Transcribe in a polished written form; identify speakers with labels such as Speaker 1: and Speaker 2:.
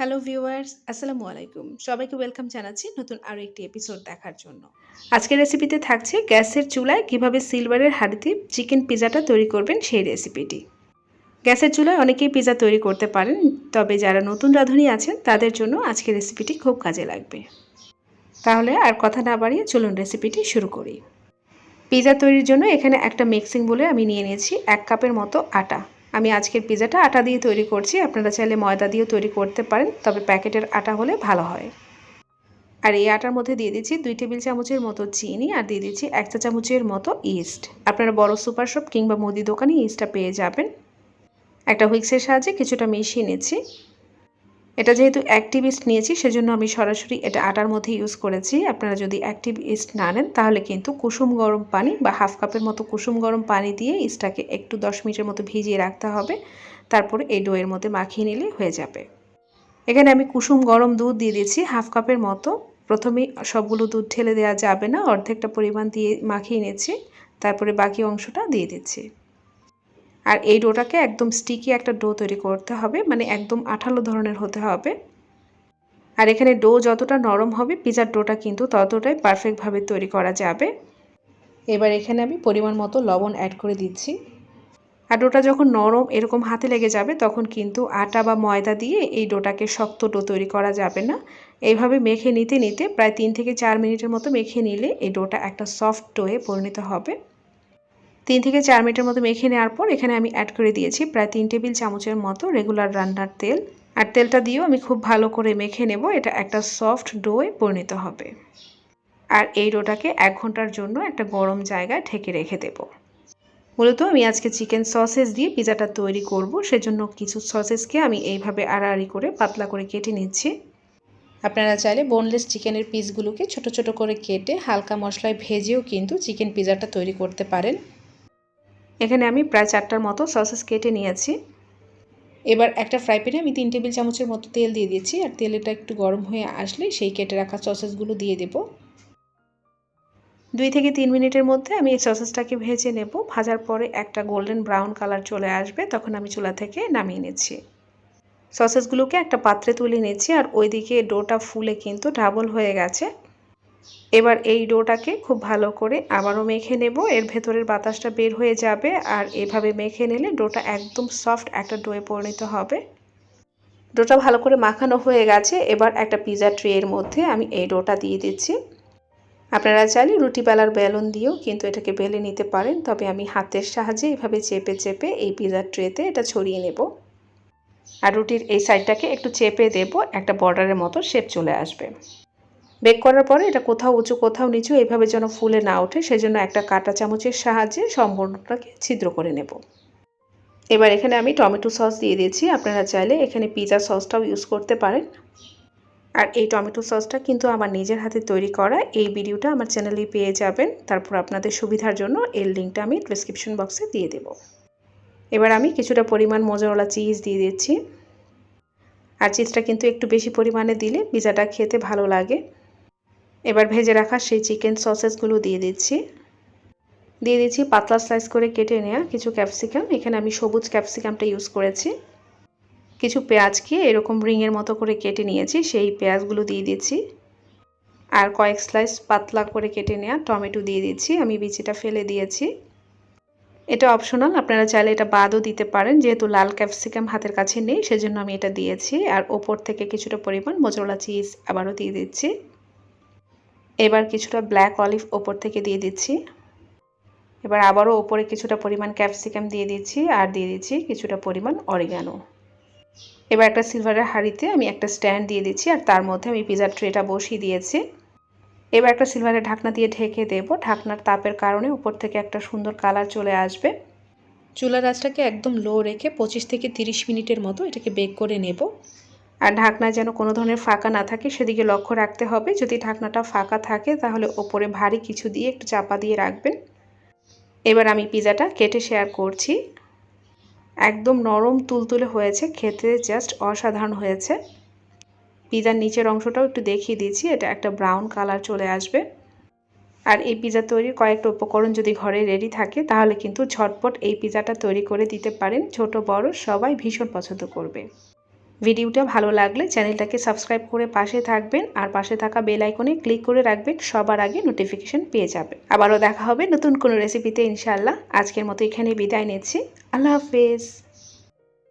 Speaker 1: Hello viewers, আসসালামু আলাইকুম। সবাইকে ওয়েলকাম জানাচ্ছি নতুন আরও একটি এপিসোড দেখার জন্য। আজকের রেসিপিতে থাকছে গ্যাসের চুলায় কিভাবে সিলভারের হাঁড়িতে চিকেন পিজাটা তৈরি করবেন সেই রেসিপিটি। গ্যাসের চুলায় অনেকেই পিজা তৈরি করতে পারেন, তবে যারা নতুন রাঁধুনি আছেন তাদের জন্য আজকের রেসিপিটি খুব কাজে লাগবে। তাহলে আর কথা না বাড়িয়ে চলুন রেসিপিটি শুরু করি। পিজা তৈরির জন্য এখানে একটা মিক্সিং বলে আমি নিয়ে নিয়েছি 1 কাপের মতো আটা। আমি আজকের পিজাটা আটা দিয়ে তৈরি করছি, আপনারা চাইলে ময়দা দিয়েও তৈরি করতে পারেন, তবে প্যাকেটের আটা হলে ভালো হয়। আর এই আটার মধ্যে দিয়ে দিচ্ছি 2 টেবিল চামচের মতো চিনি আর দিয়ে দিচ্ছি 1 চা চামচের মতো ইস্ট। আপনারা বড় সুপার শপ কিংবা মুদি দোকানে ইস্টটা পেয়ে যাবেন। একটা হুইক্সের সাহায্যে কিছুটা মিশিয়ে নিচ্ছি। এটা যেহেতু অ্যাক্টিভ ইস্ট নিয়েছি সেজন্য আমি সরাসরি এটা আটার মধ্যে ইউজ করেছি। আপনারা যদি অ্যাক্টিভ ইস্ট না নেন তাহলে কিন্তু কুসুম গরম পানি বা হাফ কাপের মতো কুসুম গরম পানি দিয়ে ইস্টটাকে একটু 10 মিনিটের মতো ভিজিয়ে রাখতে হবে। তারপরে এই ডোয়ের মধ্যে মাখিয়ে নিলে হয়ে যাবে। এখানে আমি কুসুম গরম দুধ দিয়ে দিয়েছি হাফ কাপের মতো। প্রথমেই সবগুলো দুধ ঢেলে দেওয়া যাবে না, অর্ধেকটা পরিমাণ দিয়ে মাখিয়ে নিচ্ছি, তারপরে বাকি অংশটা দিয়ে দিচ্ছি। আর এই ডোটাকে একদম স্টিকি একটা ডো তৈরি করতে হবে, মানে একদম আঠালো ধরনের হতে হবে। আর এখানে ডো যতটা নরম হবে পিজার ডোটা কিন্তু ততটাই পারফেক্টভাবে তৈরি করা যাবে। এবার এখানে আমি পরিমাণ মতো লবণ অ্যাড করে দিচ্ছি। আর ডোটা যখন নরম এরকম হাতে লেগে যাবে তখন কিন্তু আটা বা ময়দা দিয়ে এই ডোটাকে শক্ত ডো তৈরি করা যাবে না। এইভাবে মেখে নিতে নিতে প্রায় 3 থেকে 4 মিনিটের মতো মেখে নিলে এই ডোটা একটা সফট ডোয়ে পরিণত হবে। 3 থেকে 4 মিনিটের মতো মেখে নেওয়ার পর এখানে আমি অ্যাড করে দিয়েছি প্রায় 3 টেবিল চামচের মতো রেগুলার রান্নার তেল। আর তেলটা দিয়েও আমি খুব ভালো করে মেখে নেব, এটা একটা সফট ডোয়ে পরিণত হবে। আর এই ডোটাকে 1 ঘন্টার জন্য একটা গরম জায়গায় ঢেকে রেখে দেব। মূলত আমি আজকে চিকেন সসেস দিয়ে পিজাটা তৈরি করব, সেজন্য কিছু সসেসকে আমি এইভাবে আড়াআড়ি করে পাতলা করে কেটে নিচ্ছি। আপনারা চাইলে বোনলেস চিকেনের পিসগুলোকে ছোট ছোট করে কেটে হালকা মশলায় ভেজেও কিন্তু চিকেন পিজাটা তৈরি করতে পারেন। এখানে আমি প্রায় 4টার মতো সসেস কেটে নিয়েছি। এবার একটা ফ্রাই প্যানে আমি 3 টেবিল চামচের মতো তেল দিয়ে দিয়েছি, আর তেলটা একটু গরম হয়ে আসলে সেই কেটে রাখা সসেসগুলো দিয়ে দেব। 2 থেকে 3 মিনিটের মধ্যে আমি এই সসেসটাকে ভেজে নেব। ভাজার পরে একটা গোল্ডেন ব্রাউন কালার চলে আসবে, তখন আমি চুলা থেকে নামিয়ে নিচ্ছি। সসেসগুলোকে একটা পাত্রে তুলে নিচ্ছি, আর ওইদিকে ডোটা ফুলে কিন্তু ডাবল হয়ে গেছে। এবার এই ডোটাকে খুব ভালো করে আবারও মেখে নেব, এর ভেতরের বাতাসটা বের হয়ে যাবে। আর এভাবে মেখে নিলে ডোটা একদম সফট একটা ডোয়ে পরিণত হবে। ডোটা ভালো করে মাখানো হয়ে গেছে। এবার একটা পিজা ট্রের মধ্যে আমি এই ডোটা দিয়ে দিচ্ছি। আপনারা চাইলে রুটি বেলার বেলুন দিয়েও কিন্তু এটাকে বেলে নিতে পারেন, তবে আমি হাতের সাহায্যে এইভাবে চেপে চেপে এই পিজার ট্রেতে এটা ছড়িয়ে নেব। আর রুটির এই সাইডটাকে একটু চেপে দেব, একটা বর্ডারের মতো শেপ চলে আসবে। বেক করার পরে এটা কোথাও উঁচু কোথাও নিচু এভাবে যেন ফুলে না ওঠে, সেজন্য একটা কাঁটা চামচের সাহায্যে সম্পূর্ণটাকে ছিদ্র করে নেব। এবার এখানে আমি টমেটো সস দিয়ে দিয়েছি। আপনারা চাইলে এখানে পিজা সসটাও ইউজ করতে পারেন। আর এই টমেটো সসটা কিন্তু আমার নিজের হাতে তৈরি করা। এই ভিডিওটা আমার চ্যানেলেই পেয়ে যাবেন। তারপর আপনাদের সুবিধার জন্য এর লিঙ্কটা আমি ডেসক্রিপশন বক্সে দিয়ে দেব। এবার আমি কিছুটা পরিমাণ মোজারেলা চিজ দিয়ে দিচ্ছি। আর চিজটা কিন্তু একটু বেশি পরিমাণে দিলে পিজাটা খেতে ভালো লাগে। এবার ভেজে রাখা সেই চিকেন সসেসগুলো দিয়ে দিচ্ছি। দিয়ে দিচ্ছি পাতলা স্লাইস করে কেটে নেওয়া কিছু ক্যাপসিকাম। এখানে আমি সবুজ ক্যাপসিকামটা ইউজ করেছি। কিছু পেঁয়াজকে এরকম রিংয়ের মতো করে কেটে নিয়েছি, সেই পেঁয়াজগুলো দিয়ে দিচ্ছি। আর কয়েক স্লাইস পাতলা করে কেটে নেওয়া টমেটো দিয়ে দিচ্ছি, আমি বিচিটা ফেলে দিয়েছি। এটা অপশনাল, আপনারা চাইলে এটা বাদও দিতে পারেন। যেহেতু লাল ক্যাপসিকাম হাতের কাছে নেই সেজন্য আমি এটা দিয়েছি। আর ওপর থেকে কিছুটা পরিমাণ মোজারেলা চিজ আবারও দিয়ে দিচ্ছি। এবার কিছুটা ব্ল্যাক অলিভ ওপর থেকে দিয়ে দিচ্ছি। এবার আবারও ওপরে কিছুটা পরিমাণ ক্যাপসিকাম দিয়ে দিচ্ছি, আর দিয়ে দিচ্ছি কিছুটা পরিমাণ অরিগানো। এবার একটা সিলভারের হাঁড়িতে আমি একটা স্ট্যান্ড দিয়ে দিচ্ছি, আর তার মধ্যে আমি পিজার ট্রেটা বসিয়ে দিয়েছি। এবার একটা সিলভারের ঢাকনা দিয়ে ঢেকে দেব। ঢাকনার তাপের কারণে উপর থেকে একটা সুন্দর কালার চলে আসবে। চুলার আঁচটাকে একদম লো রেখে 25 থেকে 30 মিনিটের মতো এটাকে বেক করে নেব। আর ঢাকনায় যেন কোনো ধরনের ফাঁকা না থাকে সেদিকে লক্ষ্য রাখতে হবে। যদি ঢাকনাটা ফাঁকা থাকে তাহলে ওপরে ভারী কিছু দিয়ে একটু চাপা দিয়ে রাখবেন। এবার আমি পিজাটা কেটে শেয়ার করছি। একদম নরম তুলতুলে হয়েছে, খেতে জাস্ট অসাধারণ হয়েছে। পিজার নিচের অংশটাও একটু দেখিয়ে দিয়েছি, এটা একটা ব্রাউন কালার চলে আসবে। আর এই পিজা তৈরির কয়েকটা উপকরণ যদি ঘরে রেডি থাকে তাহলে কিন্তু ঝটপট এই পিজাটা তৈরি করে দিতে পারেন। ছোট বড় সবাই ভীষণ পছন্দ করবে। ভিডিওটা ভালো লাগলে চ্যানেলটাকে সাবস্ক্রাইব করে পাশে থাকবেন আর পাশে থাকা বেল আইকনে ক্লিক করে রাখবেন, সবার আগে নোটিফিকেশন পেয়ে যাবে। আবারও দেখা হবে নতুন কোনো রেসিপিতে ইনশাআল্লাহ। আজকের মতো এখানে বিদায় নিচ্ছি। আল্লাহ হাফেজ।